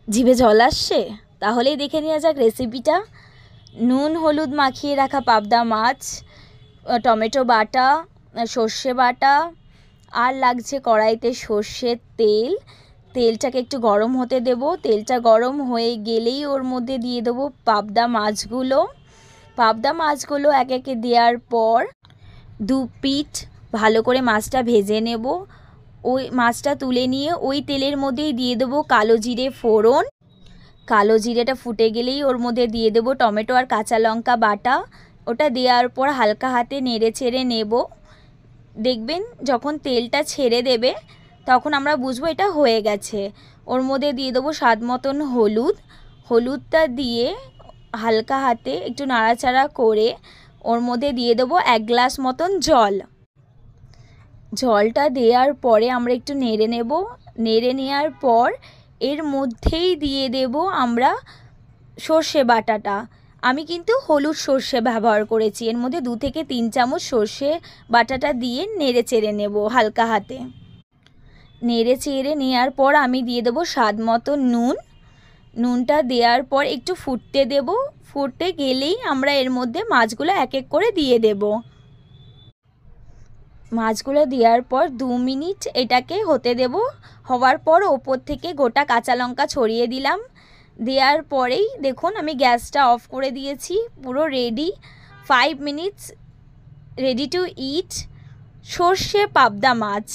জিভে জল আসছে? তাহলেই দেখে নেওয়া যাক রেসিপিটা। নুন হলুদ মাখিয়ে রাখা পাবদা মাছ, টমেটো বাটা, সর্ষে বাটা, আর লাগছে কড়াইতে সর্ষের তেল। তেলটাকে একটু গরম হতে দেব। তেলটা গরম হয়ে গেলেই ওর মধ্যে দিয়ে দেবো পাবদা মাছগুলো। পাবদা মাছগুলো এক একে দেওয়ার পর দু পিঠ ভালো করে মাছটা ভেজে নেব। ওই মাছটা তুলে নিয়ে ওই তেলের মধ্যেই দিয়ে দেবো কালো জিরে ফোড়ন। কালো জিরেটা ফুটে গেলেই ওর মধ্যে দিয়ে দেবো টমেটো আর কাঁচা লঙ্কা বাটা। ওটা দেওয়ার পর হালকা হাতে নেড়ে চেড়ে নেব। দেখবেন যখন তেলটা ছেড়ে দেবে তখন আমরা বুঝবো এটা হয়ে গেছে। ওর মধ্যে দিয়ে দেবো স্বাদ মতন হলুদ। হলুদটা দিয়ে হালকা হাতে একটু নাড়াচাড়া করে ওর মধ্যে দিয়ে দেবো 1 গ্লাস মতন জল। জলটা দেওয়ার পরে আমরা একটু নেড়ে নেব। নেড়ে নেওয়ার পর এর মধ্যেই দিয়ে দেব আমরা সর্ষে বাটাটা। আমি কিন্তু হলুদ সর্ষে ব্যবহার করেছি। এর মধ্যে 2 থেকে 3 চামচ সর্ষে বাটাটা দিয়ে নেড়ে চেড়ে নেব হালকা হাতে। নেড়ে চেড়ে নেওয়ার পর আমি দিয়ে দেবো স্বাদ মতো নুন। নুনটা দেওয়ার পর একটু ফুটতে দেব। ফুটে গেলেই আমরা এর মধ্যে মাছগুলো এক এক করে দিয়ে দেব। মাছগুলো দেওয়ার পর 2 মিনিট এটাকে হতে দেব। হওয়ার পর ওপর থেকে গোটা কাঁচা লঙ্কা ছড়িয়ে দিলাম। দেওয়ার পরেই দেখুন আমি গ্যাসটা অফ করে দিয়েছি। পুরো রেডি। 5 মিনিটস রেডি টু ইট সর্ষে পাবদা মাছ।